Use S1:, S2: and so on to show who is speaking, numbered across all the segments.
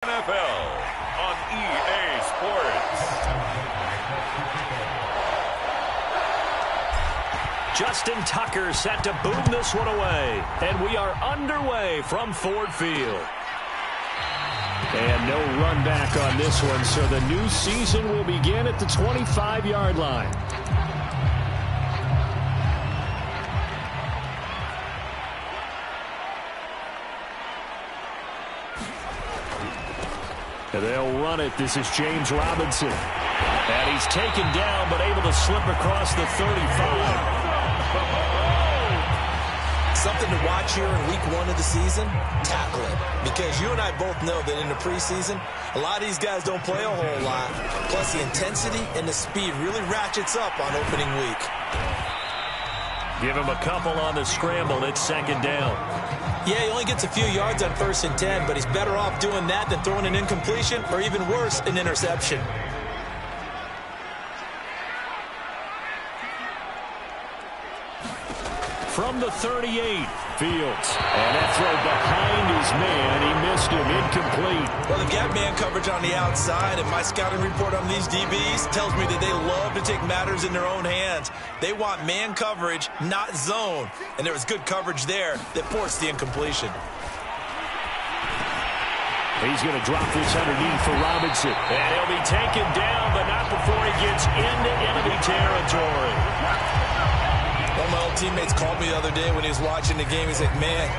S1: NFL on EA Sports.
S2: Justin Tucker set to boom this one away. And we are underway from Ford Field. And no run back on this one, so the new season will begin at the 25-yard line. They'll run it. This is James Robinson. And he's taken down, but able to slip across the 35.
S3: Something to watch here in week 1 of the season, tackling. Because you and I both know that in the preseason, a lot of these guys don't play a whole lot. Plus, the intensity and the speed really ratchets up on opening week.
S2: Give him a couple on the scramble. It's second down.
S3: Yeah, he only gets a few yards on 1st and 10, but he's better off doing that than throwing an incompletion or even worse, an interception.
S2: From the 38, Fields. And that throw behind his man. He missed him. Incomplete.
S3: Well, they've got man coverage on the outside, and my scouting report on these DBs tells me that they love to take matters in their own hands. They want man coverage, not zone. And there was good coverage there that forced the incompletion.
S2: He's going to drop this underneath for Robinson. And he'll be taken down, but not before he gets into enemy territory.
S3: One of my old teammates called me the other day when he was watching the game. He's like, man,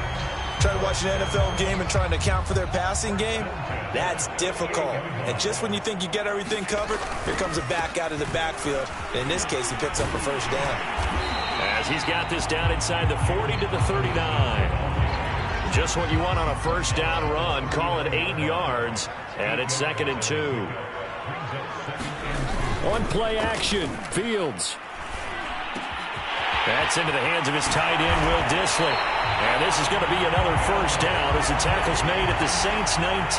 S3: trying to watch an NFL game and trying to account for their passing game, that's difficult. And just when you think you get everything covered, here comes a back out of the backfield. And in this case, he picks up a first down.
S2: As he's got this down inside the 40 to the 39. Just what you want on a first down run. Call it 8 yards. And it's 2nd and 2. On play action, Fields. That's into the hands of his tight end, Will Dissly. And this is going to be another first down as the tackle's made at the Saints 19.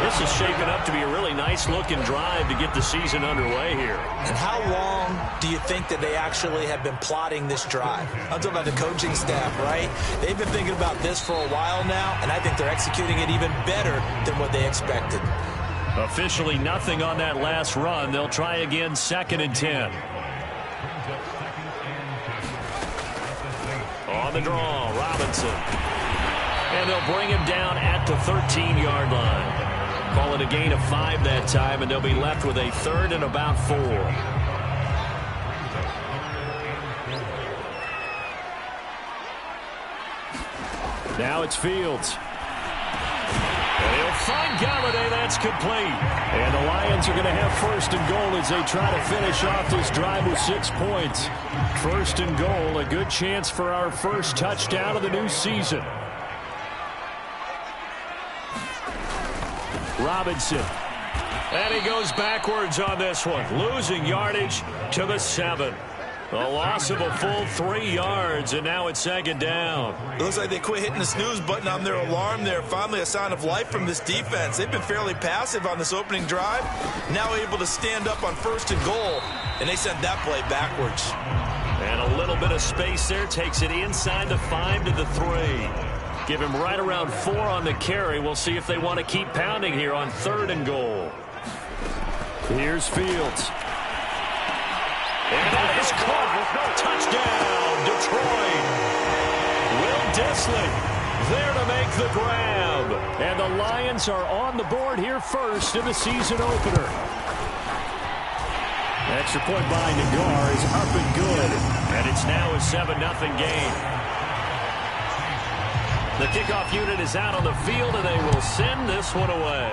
S2: This is shaping up to be a really nice-looking drive to get the season underway here.
S3: And how long do you think that they actually have been plotting this drive? I'm talking about the coaching staff, right? They've been thinking about this for a while now, and I think they're executing it even better than what they expected.
S2: Officially nothing on that last run. They'll try again, 2nd and 10. On the draw, Robinson. And they'll bring him down at the 13-yard line. Call it a gain of 5 that time, and they'll be left with a 3rd and about 4. Now it's Fields. And he'll find Galladay. That's complete. And the Lions are going to have 1st and goal as they try to finish off this drive with 6 points. 1st and goal, a good chance for our first touchdown of the new season. Robinson. And he goes backwards on this one, losing yardage to the 7. A loss of a full 3 yards, and now it's 2nd down.
S3: It looks like they quit hitting the snooze button on their alarm there. Finally a sign of life from this defense. They've been fairly passive on this opening drive. Now able to stand up on 1st and goal, and they sent that play backwards.
S2: And a little bit of space there. Takes it inside the 5 to the 3. Give him right around 4 on the carry. We'll see if they want to keep pounding here on 3rd and goal. Here's Fields. And that is caught. Touchdown, Detroit. Will Dissly there to make the grab. And the Lions are on the board here first in the season opener. Extra point by Nagar is up and good. And it's now a 7-0 game. The kickoff unit is out on the field, and they will send this one away.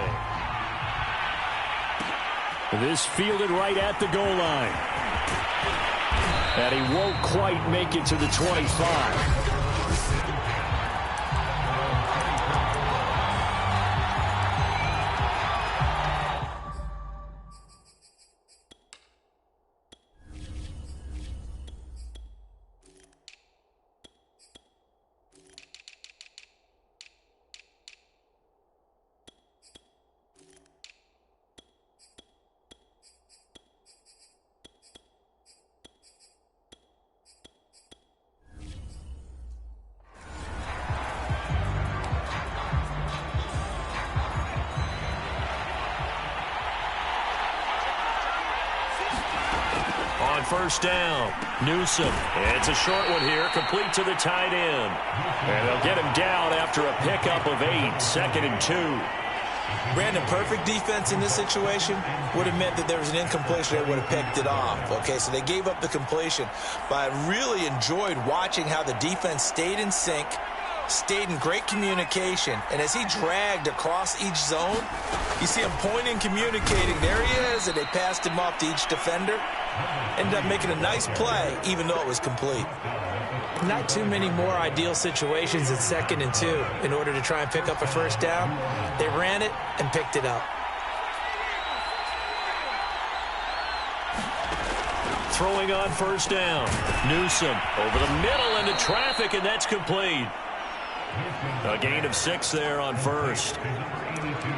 S2: This fielded right at the goal line. And he won't quite make it to the 25. first down. Newsom. It's a short one here, complete to the tight end. And they'll get him down after a pickup of 8, 2nd and 2.
S3: Brandon, perfect defense in this situation would have meant that there was an incompletion. They would have picked it off. Okay, so they gave up the completion. But I really enjoyed watching how the defense stayed in sync, stayed in great communication, and as he dragged across each zone, you see him pointing, communicating. There he is, and they passed him off to each defender. Ended up making a nice play, even though it was complete. Not too many more ideal situations at 2nd and 2 in order to try and pick up a first down. They ran it and picked it up.
S2: Throwing on first down. Newsom over the middle into traffic, and that's complete. A gain of 6 there on first.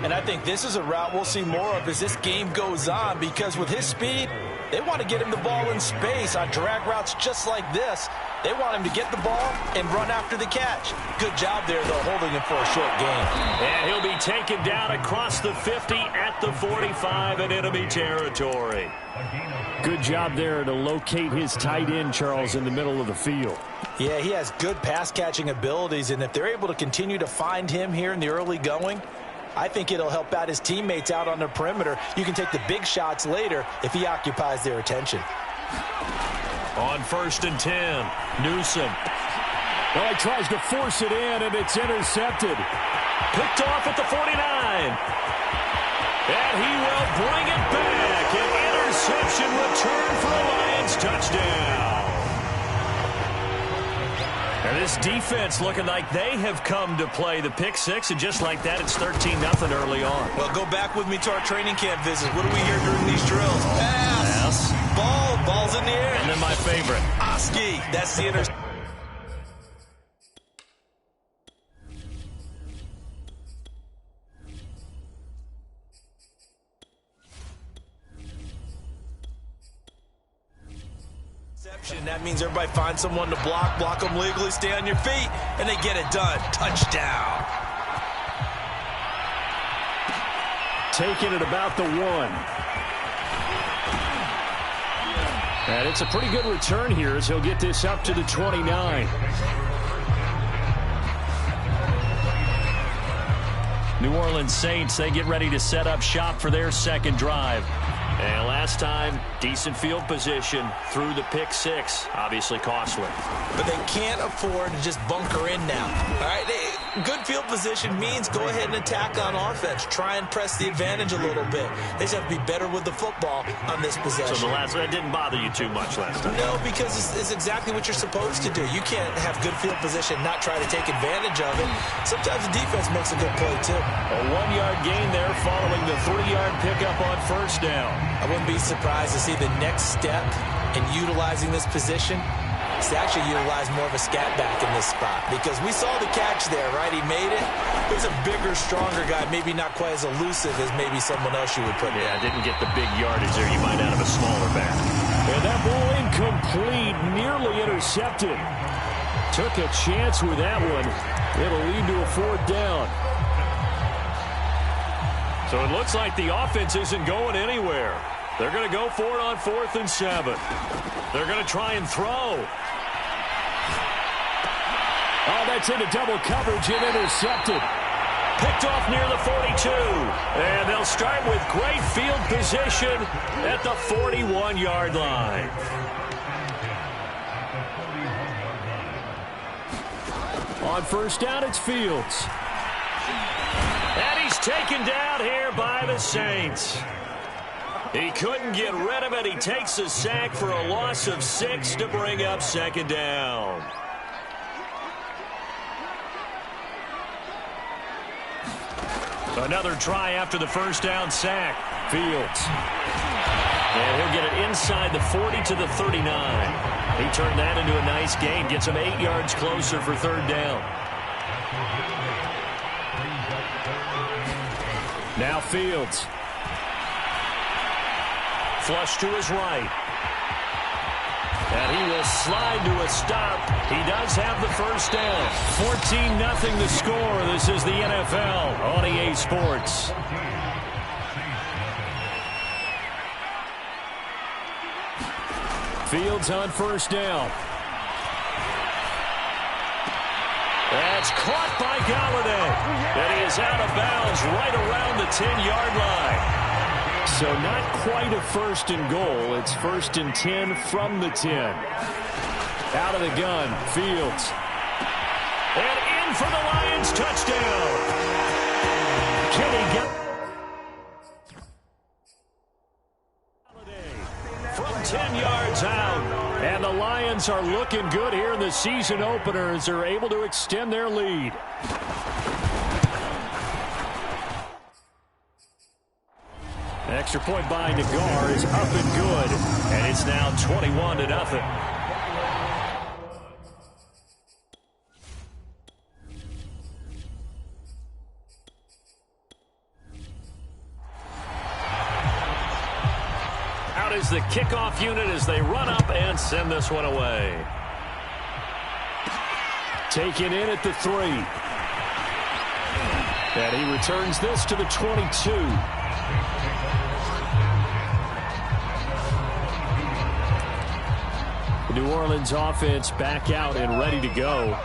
S3: And I think this is a route we'll see more of as this game goes on, because with his speed, they want to get him the ball in space on drag routes just like this. They want him to get the ball and run after the catch. Good job there, though, holding him for a short gain.
S2: And he'll be taken down across the 50 at the 45 in enemy territory.
S4: Good job there to locate his tight end, Charles, in the middle of the field.
S3: Yeah, he has good pass-catching abilities, and if they're able to continue to find him here in the early going, I think it'll help out his teammates out on the perimeter. You can take the big shots later if he occupies their attention.
S2: On 1st and 10, Newsom.
S4: Well, he tries to force it in, and it's intercepted.
S2: Picked off at the 49. And he will bring it back. An interception return for a Lions touchdown. And this defense looking like they have come to play the pick 6, and just like that, it's 13-0 early on.
S3: Well, go back with me to our training camp visit. What do we hear during these drills? Pass. Ball's in the air.
S2: And then my favorite.
S3: Oski. That's the interception. That means everybody finds someone to block them legally, stay on your feet, and they get it done. Touchdown.
S4: Taking it about the 1. And it's a pretty good return here as he'll get this up to the 29.
S2: New Orleans Saints, they get ready to set up shop for their second drive. And last time, decent field position through the pick 6. Obviously costly.
S3: But they can't afford to just bunker in now. All right, good field position means go ahead and attack on offense. Try and press the advantage a little bit. They just have to be better with the football on this possession.
S2: So that didn't bother you too much last time?
S3: No, because it's exactly what you're supposed to do. You can't have good field position and not try to take advantage of it. Sometimes the defense makes a good play, too.
S2: A 1-yard gain there following the 3-yard pickup on first down.
S3: I wouldn't be surprised to see the next step in utilizing this position is to actually utilize more of a scat back in this spot, because we saw the catch there, right? He made it. He was a bigger, stronger guy, maybe not quite as elusive as maybe someone else you would put in.
S2: Yeah, didn't get the big yardage there. You might out of a smaller back.
S4: And that ball incomplete, nearly intercepted. Took a chance with that one. It'll lead to a 4th down.
S2: So it looks like the offense isn't going anywhere. They're going to go for it on 4th and 7. They're going to try and throw.
S4: Oh, that's into double coverage and intercepted.
S2: Picked off near the 42. And they'll start with great field position at the 41-yard line.
S4: On first down, it's Fields.
S2: And he's taken down here by the Saints. He couldn't get rid of it. He takes a sack for a loss of 6 to bring up 2nd down. Another try after the first down sack.
S4: Fields.
S2: And he'll get it inside the 40 to the 39. He turned that into a nice gain. Gets him 8 yards closer for 3rd down.
S4: Now Fields.
S2: Flush to his right. And he will slide to a stop. He does have the first down. 14-0 the score. This is the NFL on EA Sports.
S4: Fields on first down. That's caught by Galladay. And he is out of bounds right around the 10-yard line. So not quite a first and goal. It's first and 10 from the 10. Out of the gun, Fields. And in for the Lions touchdown. Kenny got from 10 yards out. And the Lions are looking good here in the season opener as they're able to extend their lead. Extra point by Nagar is up and good. And it's now 21-0. Out is the kickoff unit as they run up and send this one away. Taken in at the 3. And he returns this to the 22. The New Orleans offense back out and ready to go.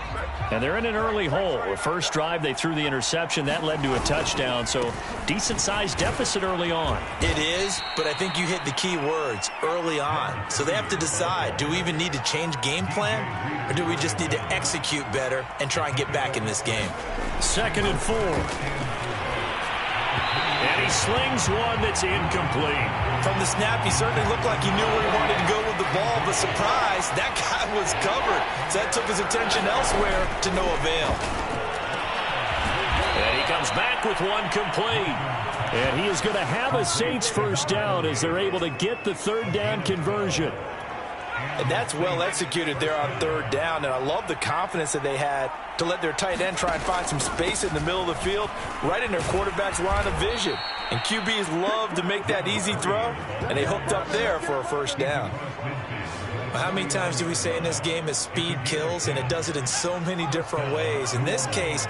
S4: And they're in an early hole. The first drive, they threw the interception. That led to a touchdown. So decent-sized deficit early on.
S3: It is, but I think you hit the key words, early on. So they have to decide, do we even need to change game plan? Or do we just need to execute better and try and get back in this game?
S4: 2nd and 4. And he slings one that's incomplete.
S3: From the snap, he certainly looked like he knew where he wanted to go with the ball, but surprise, that guy was covered. So that took his attention elsewhere to no avail.
S4: And he comes back with one complete. And he is going to have a Saints first down as they're able to get the 3rd down conversion.
S3: And that's well executed there on 3rd down, and I love the confidence that they had to let their tight end try and find some space in the middle of the field, right in their quarterback's line of vision. And QBs love to make that easy throw, and they hooked up there for a first down. Well, how many times do we say in this game that speed kills, and it does it in so many different ways? In this case,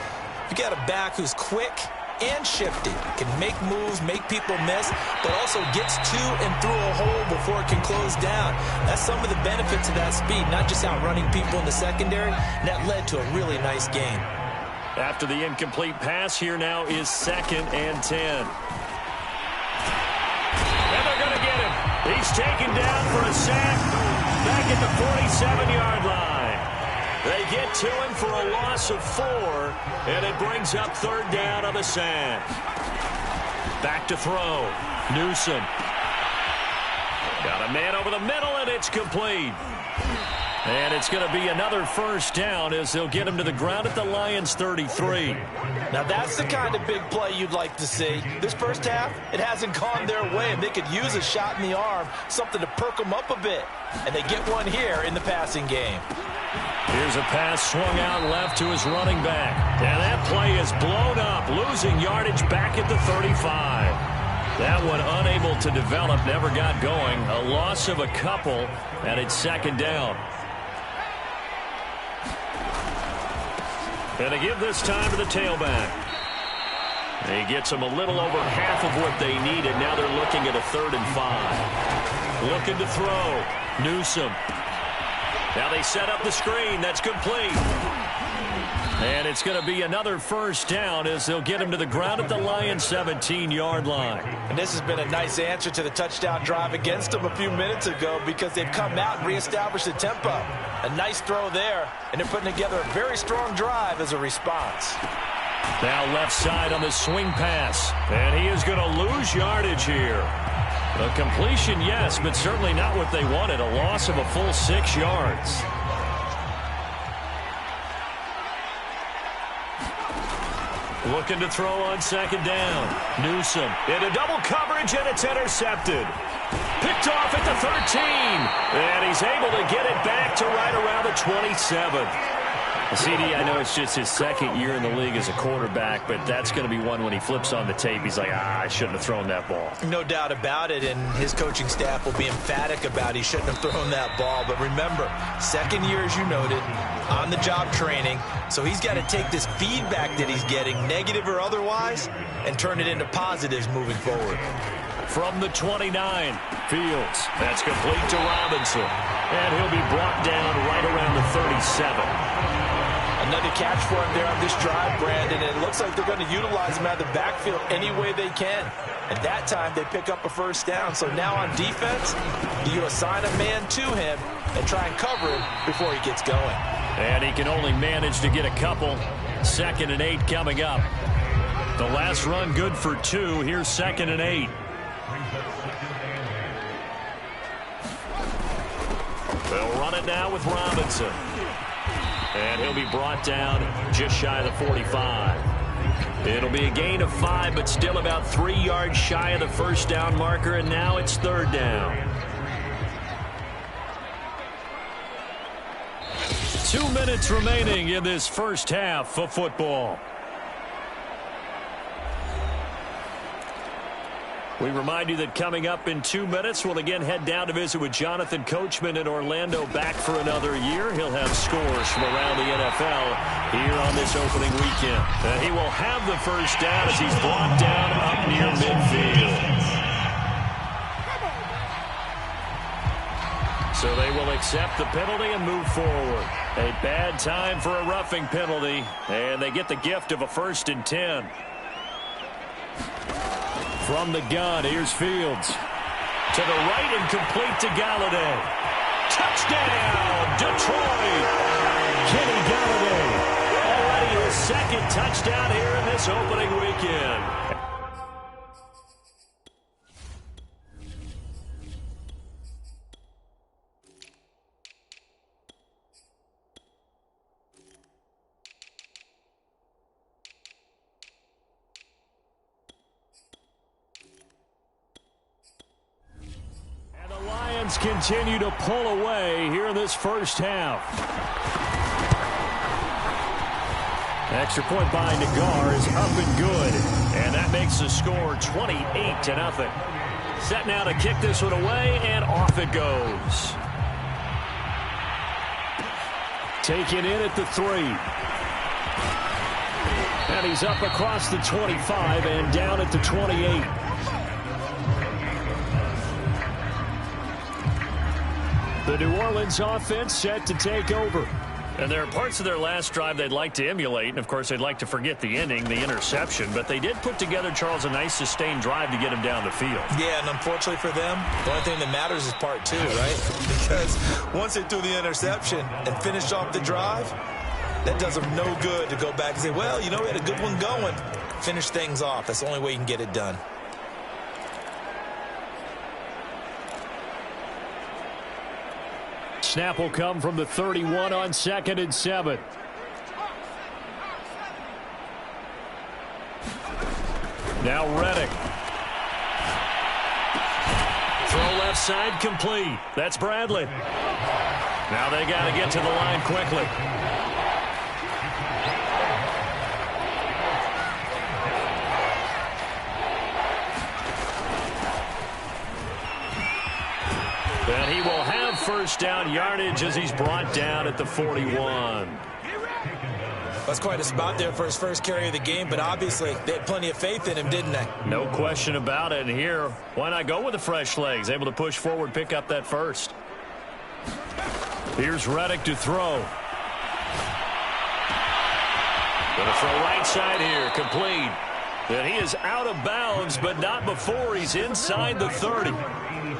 S3: you got a back who's quick and shifty, can make moves, make people miss, but also gets to and through a hole before it can close down. That's some of the benefits of that speed, not just outrunning people in the secondary, and that led to a really nice game.
S4: After the incomplete pass, here now is 2nd and 10. And they're going to get him. He's taken down for a sack back at the 47-yard line. They get to him for a loss of 4, and it brings up 3rd down on the sack. Back to throw. Newsom. Got a man over the middle, and it's complete. And it's going to be another first down as they'll get him to the ground at the Lions' 33.
S3: Now that's the kind of big play you'd like to see. This first half, it hasn't gone their way, and they could use a shot in the arm, something to perk them up a bit. And they get one here in the passing game.
S4: Here's a pass swung out left to his running back. And that play is blown up, losing yardage back at the 35. That one unable to develop, never got going. A loss of a couple, and it's 2nd down. And they give this time to the tailback. He gets them a little over half of what they needed. Now they're looking at a 3rd and 5. Looking to throw. Newsom. Now they set up the screen. That's complete. And it's going to be another first down as they'll get him to the ground at the Lions' 17-yard line.
S3: And this has been a nice answer to the touchdown drive against them a few minutes ago because they've come out and reestablished the tempo. A nice throw there, and they're putting together a very strong drive as a response.
S4: Now left side on the swing pass. And he is going to lose yardage here. A completion, yes, but certainly not what they wanted. A loss of a full 6 yards. Looking to throw on 2nd down. Newsom into double coverage, and it's intercepted. Picked off at the 13. And he's able to get it back to right around the 27.
S2: CD, I know it's just his second year in the league as a quarterback, but that's going to be one when he flips on the tape. He's like, I shouldn't have thrown that ball.
S3: No doubt about it, and his coaching staff will be emphatic about he shouldn't have thrown that ball. But remember, second year, as you noted, on-the-job training, so he's got to take this feedback that he's getting, negative or otherwise, and turn it into positives moving forward.
S2: From the 29, Fields. That's complete to Robinson. And he'll be brought down right around the 37.
S3: Another catch for him there on this drive, Brandon, and it looks like they're going to utilize him out of the backfield any way they can. And that time, they pick up a first down. So now on defense, do you assign a man to him and try and cover him before he gets going?
S2: And he can only manage to get a couple. 2nd and 8 coming up. The last run good for 2. Here's 2nd and 8. They'll run it now with Robinson. And he'll be brought down just shy of the 45. It'll be a gain of 5, but still about 3 yards shy of the first down marker, and now it's 3rd down. 2 minutes remaining in this first half of football. We remind you that coming up in 2 minutes, we'll again head down to visit with Jonathan Coachman in Orlando, back for another year. He'll have scores from around the NFL here on this opening weekend. And he will have the first down as he's brought down up near midfield. So they will accept the penalty and move forward. A bad time for a roughing penalty, and they get the gift of a 1st and 10. From the gun, here's Fields. To the right and complete to Galladay. Touchdown, Detroit! Kenny Galladay. Already his 2nd touchdown here in this opening weekend. Continue to pull away here in this first half. Extra point by Nagar is up and good, and that makes the score 28-0. Set now to kick this one away, and off it goes. Taken in at the 3. And he's up across the 25 and down at the 28. The New Orleans offense set to take over. And there are parts of their last drive they'd like to emulate. And, of course, they'd like to forget the ending, the interception. But they did put together, Charles, a nice sustained drive to get him down the field. Yeah, and unfortunately for them, the only thing that matters is part 2, right? Because once they threw the interception and finished off the drive, that does them no good to go back and say, well, you know, we had a good one going. Finish things off. That's the only way you can get it done. Snap will come from the 31 on 2nd and 7. Now Reddick. Throw left side complete. That's Bradley. Now they got to get to the line quickly. And he will have first down yardage as he's brought down at the 41. That's quite a spot there for his first carry of the game, but obviously they had plenty of faith in him, didn't they? No question about it. And here, why not go with the fresh legs? Able to push forward, pick up that first. Here's Reddick to throw. Going to throw right side here, complete. And he is out of bounds, but not before he's inside the 30.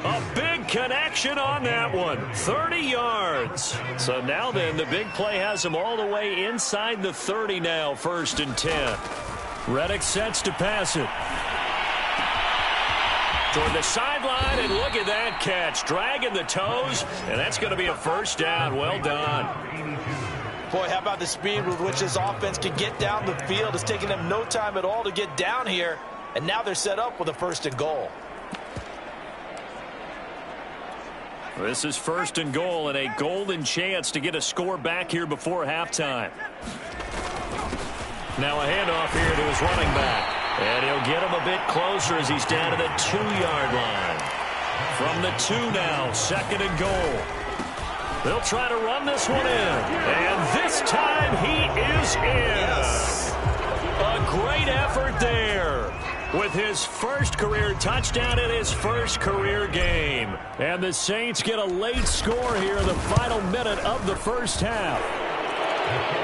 S2: A big connection on that one. 30 yards. So now then, the big play has him all the way inside the 30 now, 1st and 10. Reddick sets to pass it. Toward the sideline, and look at that catch. Dragging the toes, and that's going to be a first down. Well done. Boy, how about the speed with which this offense can get down the field? It's taking them no time at all to get down here, and now they're set up with a 1st and goal. This is first and goal and a golden chance to get a score back here before halftime. Now a handoff here to his running back. And he'll get him a bit closer as he's down to the 2-yard line. From the 2 now, second and goal. They'll try to run this one in. And this time he is in.
S3: Yes.
S2: A great effort there with his first career touchdown in his first career game. And the Saints get a late score here in the final minute of the first half.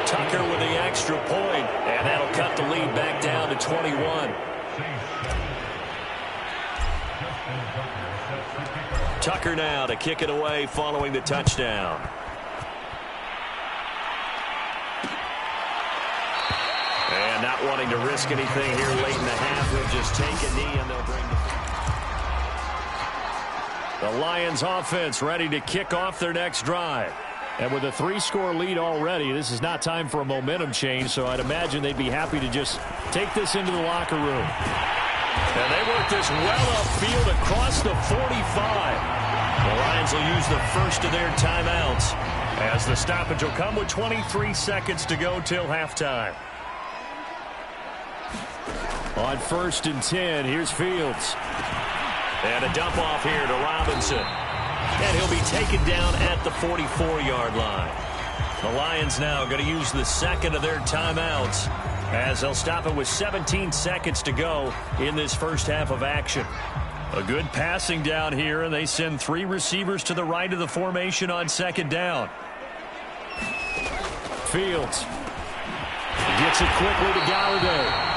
S2: Tucker with the extra point, and that'll cut the lead back down to 21. Tucker now to kick it away following the touchdown. And not wanting to risk anything here late in the half, he'll just take a knee and they'll bring the Lions offense ready to kick off their next drive. And with a 3-score lead already, this is not time for a momentum change, so I'd imagine they'd be happy to just take this into the locker room. And they work this well upfield across the 45. The Lions will use the first of their timeouts as the stoppage will come with 23 seconds to go till halftime. On 1st and 10, here's Fields. And a dump off here to Robinson. And he'll be taken down at the 44-yard line. The Lions now going to use the second of their timeouts as they'll stop it with 17 seconds to go in this first half of action. A good passing down here, and they send 3 receivers to the right of the formation on second down. Fields gets it quickly to Galladay.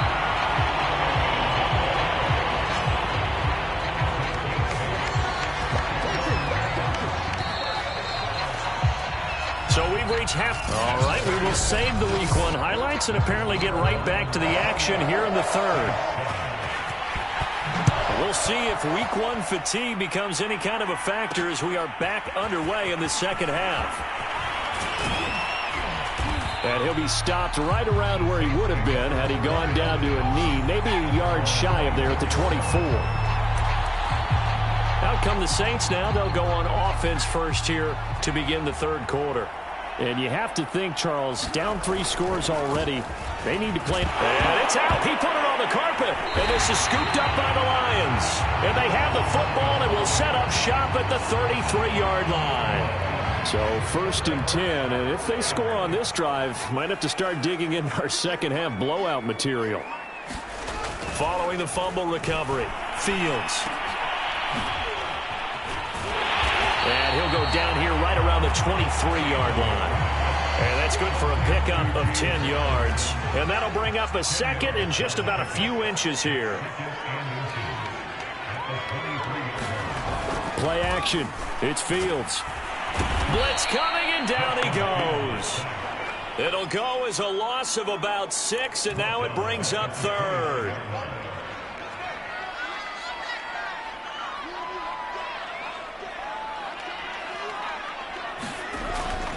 S2: So we've reached half. All right, we will save the Week 1 highlights and apparently get right back to the action here in the third. We'll see if Week 1 fatigue becomes any kind of a factor as we are back underway in the second half. And he'll be stopped right around where he would have been had he gone down to a knee, maybe a yard shy of there at the 24. Out come the Saints now. They'll go on offense first here to begin the third quarter. And you have to think, Charles, down 3 scores already. They need to play. And it's out. He put it on the carpet. And this is scooped up by the Lions. And they have the football and will set up shop at the 33-yard line. So 1st and 10. And if they score on this drive, might have to start digging in our second half blowout material. Following the fumble recovery, Fields. And he'll go down here right around the 23-yard line. And that's good for a pickup of 10 yards. And that'll bring up a second in just about a few inches here. Play action. It's Fields. Blitz coming, and down he goes. It'll go as a loss of about 6, and now it brings up third.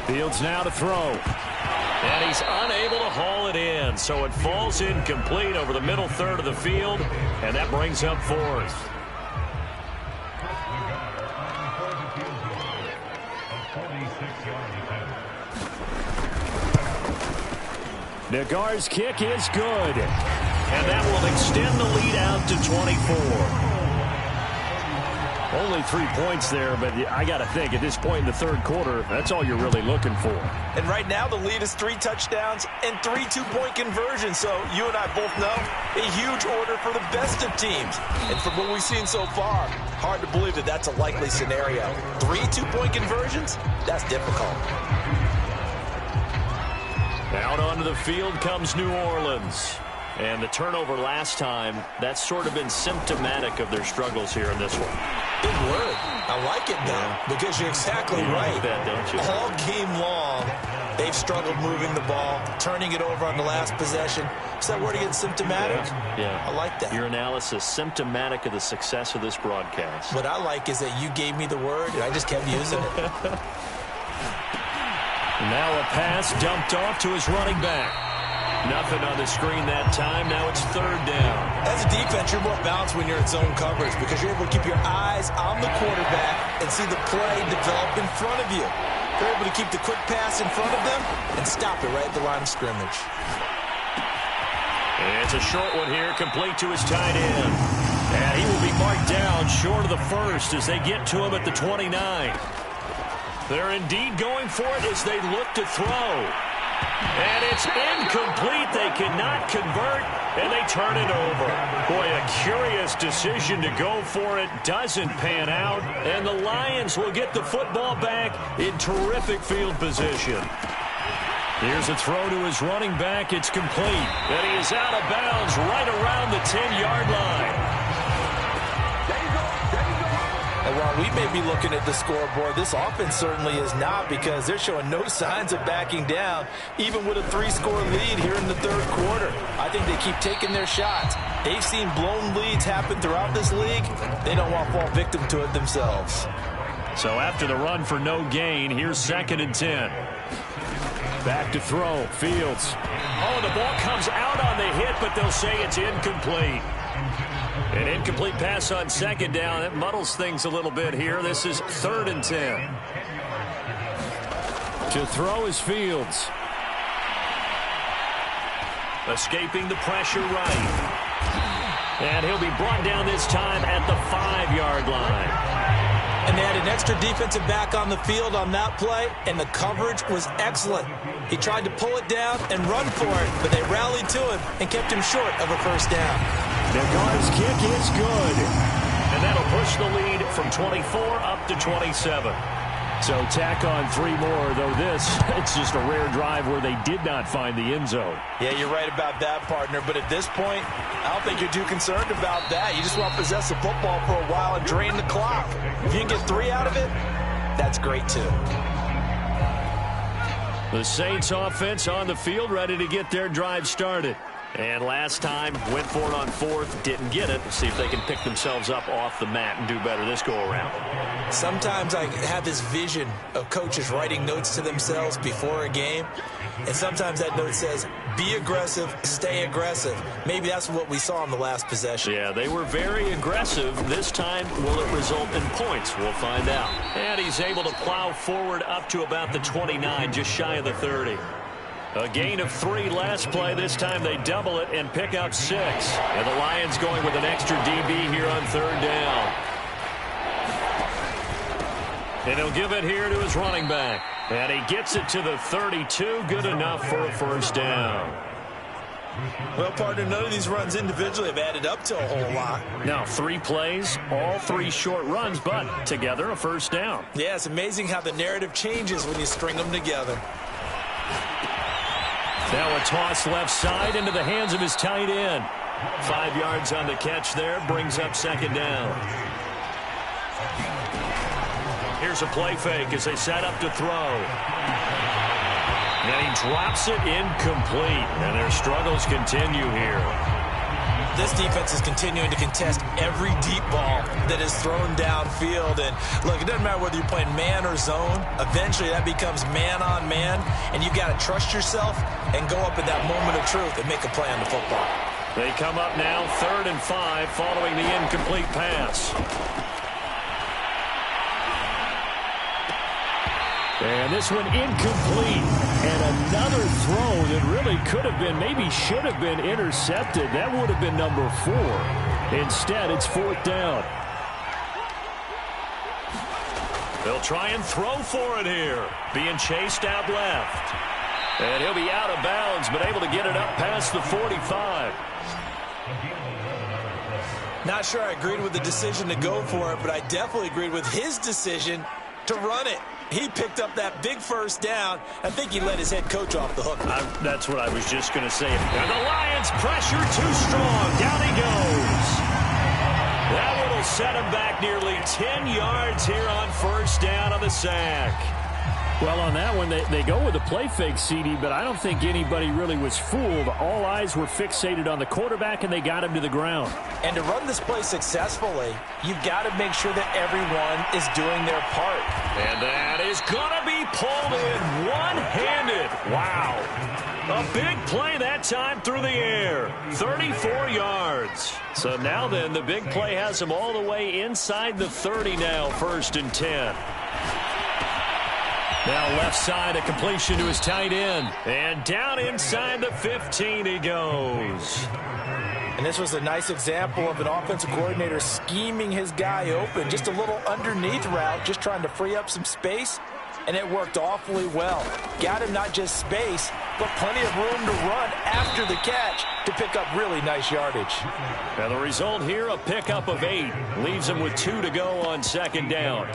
S2: Fields now to throw. And he's unable to haul it in. So it falls incomplete over the middle third of the field. And that brings up 4th. Nagar's kick is good. And that will extend the lead out to 24. Only 3 points there, but I got to think at this point in the third quarter, that's all you're really looking for.
S3: And right now the lead is 3 touchdowns and 3 two-point conversions. So you and I both know a huge order for the best of teams. And from what we've seen so far, hard to believe that that's a likely scenario. 3 two-point conversions? That's difficult.
S2: Out onto the field comes New Orleans. And the turnover last time, that's sort of been symptomatic of their struggles here in this one.
S3: Big word. I like it now because you're exactly right.
S2: Like that, don't you?
S3: All game long, they've struggled moving the ball, turning it over on the last possession. Is that word again, symptomatic?
S2: Yeah.
S3: I like that.
S2: Your analysis, symptomatic of the success of this broadcast.
S3: What I like is that you gave me the word, and I just kept using it.
S2: Now a pass dumped off to his running back. Nothing on the screen that time. Now it's third down.
S3: As a defense, you're more balanced when you're in zone coverage because you're able to keep your eyes on the quarterback and see the play develop in front of you. You're able to keep the quick pass in front of them and stop it right at the line of scrimmage.
S2: It's a short one here, complete to his tight end. And he will be marked down short of the first as they get to him at the 29. They're indeed going for it as they look to throw. And it's incomplete. They cannot convert, and they turn it over. Boy, a curious decision to go for it. Doesn't pan out, and the Lions will get the football back in terrific field position. Here's a throw to his running back. It's complete. And he is out of bounds right around the 10-yard line.
S3: And while we may be looking at the scoreboard, this offense certainly is not because they're showing no signs of backing down, even with a 3-score lead here in the third quarter. I think they keep taking their shots. They've seen blown leads happen throughout this league. They don't want to fall victim to it themselves.
S2: So after the run for no gain, here's 2nd and 10. Back to throw. Fields. Oh, the ball comes out on the hit, but they'll say it's incomplete. An incomplete pass on 2nd down. That muddles things a little bit here. This is 3rd and 10. To throw is Fields. Escaping the pressure right. And he'll be brought down this time at the 5-yard line.
S3: And they had an extra defensive back on the field on that play, and the coverage was excellent. He tried to pull it down and run for it, but they rallied to him and kept him short of a first down.
S2: The guard's kick is good. And that'll push the lead from 24 up to 27. So tack on 3 more, though it's just a rare drive where they did not find the end zone.
S3: Yeah, you're right about that, partner. But at this point, I don't think you're too concerned about that. You just want to possess the football for a while and drain the clock. If you can get 3 out of it, that's great, too.
S2: The Saints offense on the field, ready to get their drive started. And last time, went for it on 4th, didn't get it. Let's see if they can pick themselves up off the mat and do better this go-around.
S3: Sometimes I have this vision of coaches writing notes to themselves before a game, and sometimes that note says, be aggressive, stay aggressive. Maybe that's what we saw in the last possession.
S2: Yeah, they were very aggressive. This time, will it result in points? We'll find out. And he's able to plow forward up to about the 29, just shy of the 30. A gain of 3 last play. This time they double it and pick up 6. And the Lions going with an extra DB here on 3rd down. And he'll give it here to his running back. And he gets it to the 32. Good enough for a first down.
S3: Well, partner, none of these runs individually have added up to a whole lot.
S2: Now, 3 plays, all 3 short runs, but together a first down.
S3: Yeah, it's amazing how the narrative changes when you string them together.
S2: Now a toss left side into the hands of his tight end. 5 yards on the catch there, brings up 2nd down. Here's a play fake as they set up to throw. And he drops it incomplete. And their struggles continue here.
S3: This defense is continuing to contest every deep ball that is thrown downfield. And look, it doesn't matter whether you're playing man or zone. Eventually that becomes man on man. And you've got to trust yourself and go up at that moment of truth and make a play on the football.
S2: They come up now 3rd and 5 following the incomplete pass. And this one incomplete. And another throw that really could have been, maybe should have been intercepted. That would have been number 4. Instead, it's 4th down. They'll try and throw for it here. Being chased out left. And he'll be out of bounds, but able to get it up past the 45.
S3: Not sure I agreed with the decision to go for it, but I definitely agreed with his decision to run it. He picked up that big first down. I think he let his head coach off the hook.
S2: That's what I was just going to say. And the Lions pressure too strong. Down he goes. That one will set him back nearly 10 yards here on first down on the sack. Well, on that one, they go with a play fake, CD, but I don't think anybody really was fooled. All eyes were fixated on the quarterback, and they got him to the ground.
S3: And to run this play successfully, you've got to make sure that everyone is doing their part.
S2: And that is going to be pulled in one-handed. Wow. A big play that time through the air. 34 yards. So now then, the big play has him all the way inside the 30 now, 1st and 10. Now left side, a completion to his tight end. And down inside the 15 he goes.
S3: And this was a nice example of an offensive coordinator scheming his guy open. Just a little underneath route, just trying to free up some space. And it worked awfully well. Got him not just space, but plenty of room to run after the catch to pick up really nice yardage.
S2: And the result here, a pickup of 8. Leaves him with 2 to go on 2nd down.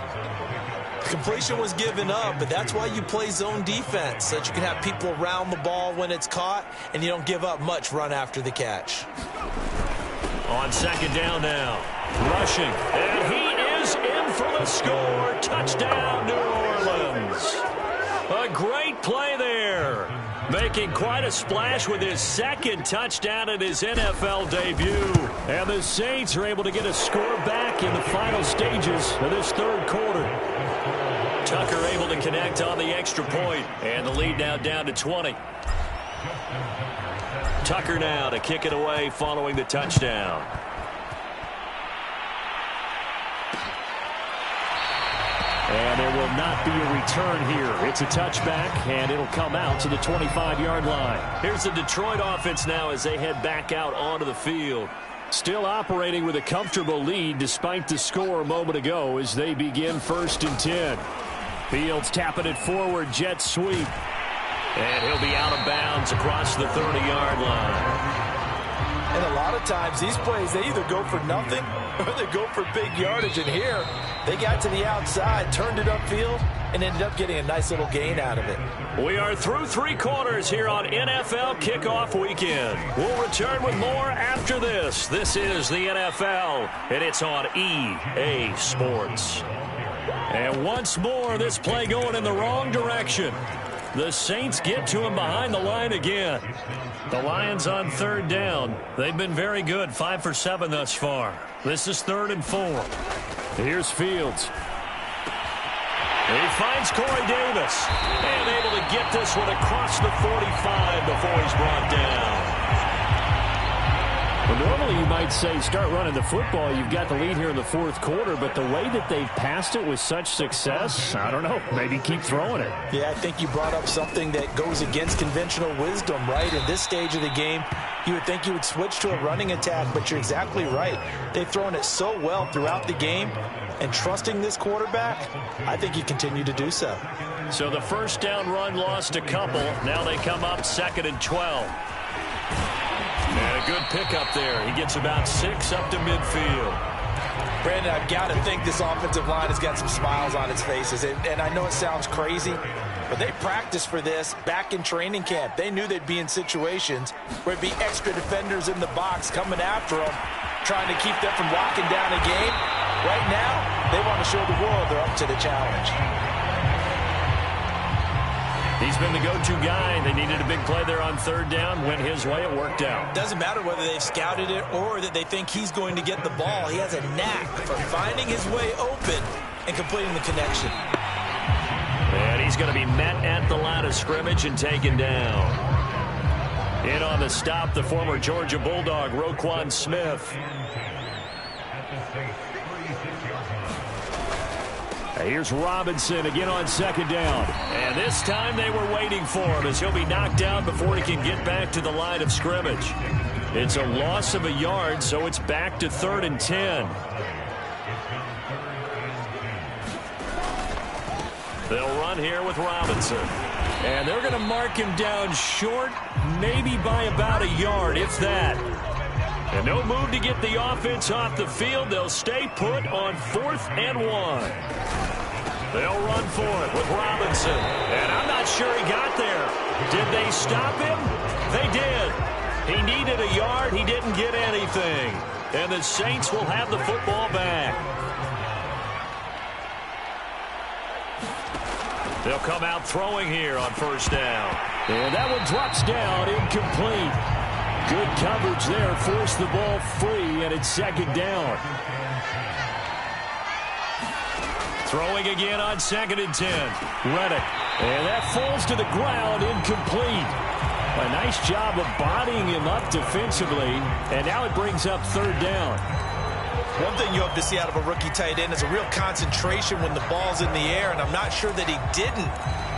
S3: Completion was given up, but that's why you play zone defense, so that you can have people around the ball when it's caught, and you don't give up much run after the catch.
S2: On 2nd down now. Rushing. And he is in for the score. Touchdown, New Orleans. A great play there. Making quite a splash with his 2nd touchdown in his NFL debut. And the Saints are able to get a score back in the final stages of this 3rd quarter. Tucker able to connect on the extra point. And the lead now down to 20. Tucker now to kick it away following the touchdown. And there will not be a return here. It's a touchback, and it'll come out to the 25-yard line. Here's the Detroit offense now as they head back out onto the field. Still operating with a comfortable lead despite the score a moment ago as they begin 1st and 10. Fields tapping it forward, jet sweep. And he'll be out of bounds across the 30-yard line.
S3: And a lot of times these plays, they either go for nothing or they go for big yardage. And here, they got to the outside, turned it upfield, and ended up getting a nice little gain out of it.
S2: We are through 3 quarters here on NFL Kickoff Weekend. We'll return with more after this. This is the NFL, and it's on EA Sports. And once more, this play going in the wrong direction. The Saints get to him behind the line again. The Lions on 3rd down. They've been very good, 5 for 7 thus far. This is 3rd and 4. Here's Fields. He finds Corey Davis. And able to get this one across the 45 before he's brought down. Well, normally you might say start running the football. You've got the lead here in the 4th quarter, but the way that they've passed it with such success, I don't know, maybe keep throwing it.
S3: Yeah, I think you brought up something that goes against conventional wisdom, right? In this stage of the game, you would think you would switch to a running attack, but you're exactly right. They've thrown it so well throughout the game, and trusting this quarterback, I think you continue to do so.
S2: So the 1st down run lost a couple. Now they come up 2nd and 12. And a good pickup there. He gets about 6 up to midfield.
S3: Brandon, I've got to think this offensive line has got some smiles on its faces. And I know it sounds crazy, but they practiced for this back in training camp. They knew they'd be in situations where it'd be extra defenders in the box coming after them, trying to keep them from locking down a game. Right now, they want to show the world they're up to the challenge.
S2: He's been the go-to guy. They needed a big play there on 3rd down. Went his way. It worked out.
S3: Doesn't matter whether they've scouted it or that they think he's going to get the ball. He has a knack for finding his way open and completing the connection.
S2: And he's going to be met at the line of scrimmage and taken down. In on the stop, the former Georgia Bulldog, Roquan Smith. Here's Robinson again on 2nd down. And this time they were waiting for him as he'll be knocked down before he can get back to the line of scrimmage. It's a loss of a yard, so it's back to 3rd and 10. They'll run here with Robinson. And they're going to mark him down short, maybe by about a yard, if that. And no move to get the offense off the field. They'll stay put on 4th and 1. They'll run for it with Robinson. And I'm not sure he got there. Did they stop him? They did. He needed a yard. He didn't get anything. And the Saints will have the football back. They'll come out throwing here on 1st down. And that one drops down, incomplete. Good coverage there, forced the ball free, and it's 2nd down. Throwing again on 2nd and 10. Reddick. And that falls to the ground, incomplete.
S4: A nice job of bodying him up defensively, and now it brings up third down.
S3: One thing you hope to see out of a rookie tight end is a real concentration when the ball's in the air, and I'm not sure that he didn't,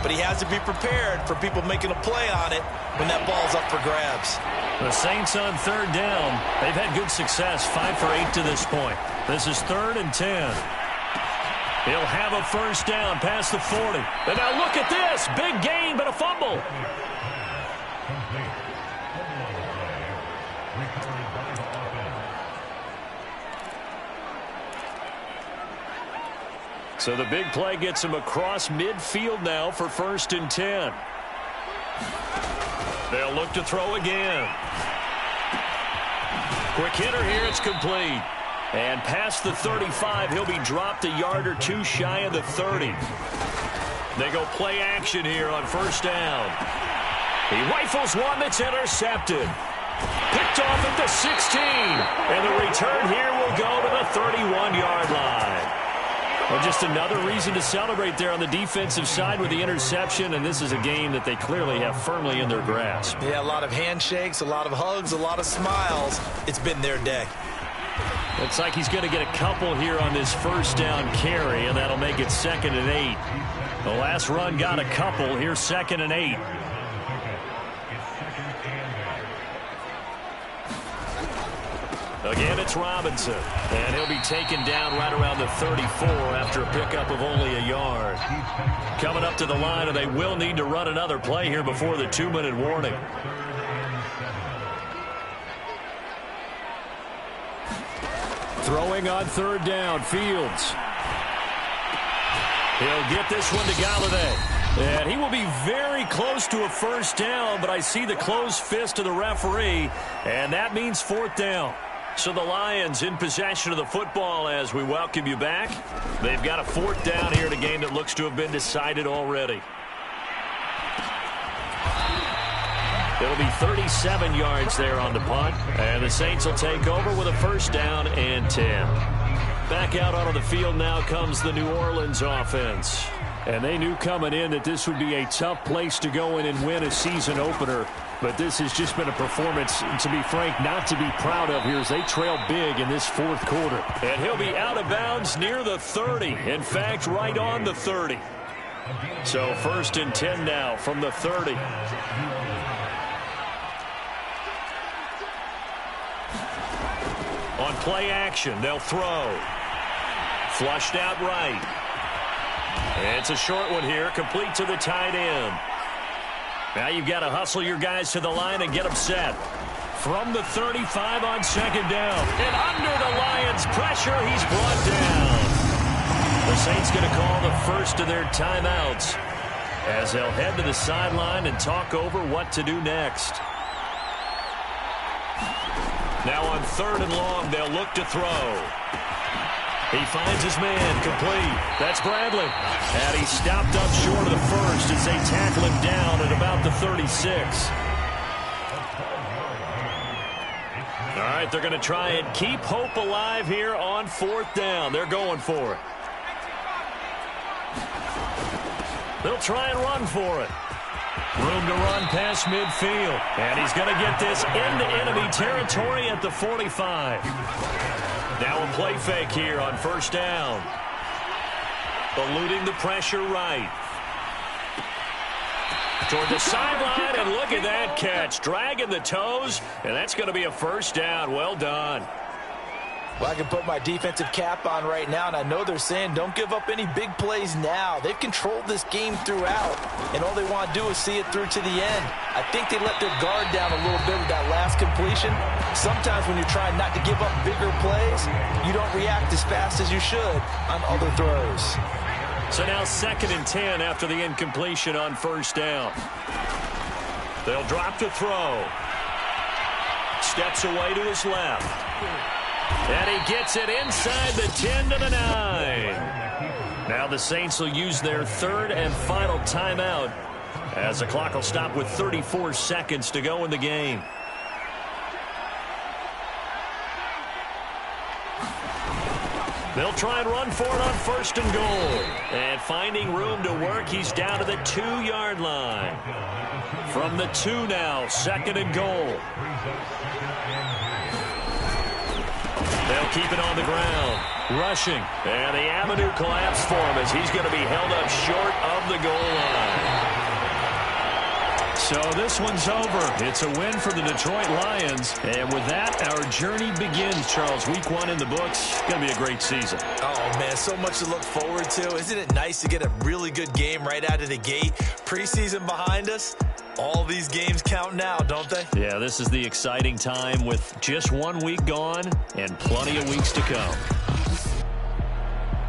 S3: but he has to be prepared for people making a play on it when that ball's up for grabs.
S2: The Saints on third down. They've had good success, 5 for 8 to this point. This is 3rd and 10. He'll have a first down past the 40. And now look at this. Big gain, but a fumble. So the big play gets him across midfield now for 1st and 10. They'll look to throw again. Quick hitter here. It's complete. And past the 35, he'll be dropped a yard or two shy of the 30. They go play action here on first down. He rifles one that's intercepted. Picked off at the 16. And the return here will go to the 31-yard line. Well, just another reason to celebrate there on the defensive side with the interception, and this is a game that they clearly have firmly in their grasp.
S3: Yeah, a lot of handshakes, a lot of hugs, a lot of smiles. It's been their day.
S2: Looks like he's going to get a couple here on this first down carry, and that'll make it 2nd and 8. The last run got a couple. Here's 2nd and 8. Again, it's Robinson, and he'll be taken down right around the 34 after a pickup of only a yard. Coming up to the line, and they will need to run another play here before the 2-minute warning.
S4: Throwing on third down, Fields.
S2: He'll get this one to Galladay. And he will be very close to a first down, but I see the closed fist of the referee, and that means 4th down. So the Lions in possession of the football as we welcome you back. They've got a 4th down here in a game that looks to have been decided already. It'll be 37 yards there on the punt, and the Saints will take over with a first down and 10. Back out onto the field now comes the New Orleans offense.
S4: And they knew coming in that this would be a tough place to go in and win a season opener. But this has just been a performance, to be frank, not to be proud of here as they trail big in this 4th quarter.
S2: And he'll be out of bounds near the 30. In fact, right on the 30. So 1st and 10 now from the 30. On play action, they'll throw. Flushed out right. It's a short one here, complete to the tight end. Now you've got to hustle your guys to the line and get them set. From the 35 on 2nd down. And under the Lions' pressure, he's brought down. The Saints going to call the first of their timeouts as they'll head to the sideline and talk over what to do next. Now on 3rd and long, they'll look to throw. He finds his man, complete. That's Bradley. And he's stopped up short of the first as they tackle him down at about the 36. All right, they're going to try and keep hope alive here on 4th down. They're going for it. They'll try and run for it. Room to run past midfield. And he's going to get this into enemy territory at the 45. Now a play fake here on first down. Eluding the pressure right. Toward the sideline, and look at that catch. Dragging the toes, and that's going to be a first down. Well done.
S3: Well, I can put my defensive cap on right now, and I know they're saying don't give up any big plays now. They've controlled this game throughout, and all they want to do is see it through to the end. I think they let their guard down a little bit with that last completion. Sometimes when you're trying not to give up bigger plays, you don't react as fast as you should on other throws.
S2: So now 2nd and 10 after the incompletion on first down. They'll drop to throw. Steps away to his left. And he gets it inside the 10 to the 9. Now the Saints will use their 3rd and final timeout as the clock will stop with 34 seconds to go in the game. They'll try and run for it on 1st and goal. And finding room to work, he's down to the 2-yard line. From the 2 now, 2nd and goal. They'll keep it on the ground. Rushing. And the avenue collapsed for him as he's going to be held up short of the goal line. So this one's over. It's a win for the Detroit Lions. And with that, our journey begins, Charles. Week 1 in the books. Going to be a great season.
S3: Oh, man, so much to look forward to. Isn't it nice to get a really good game right out of the gate? Preseason behind us. All these games count now, don't they?
S2: Yeah, this is the exciting time with just 1 week gone and plenty of weeks to come.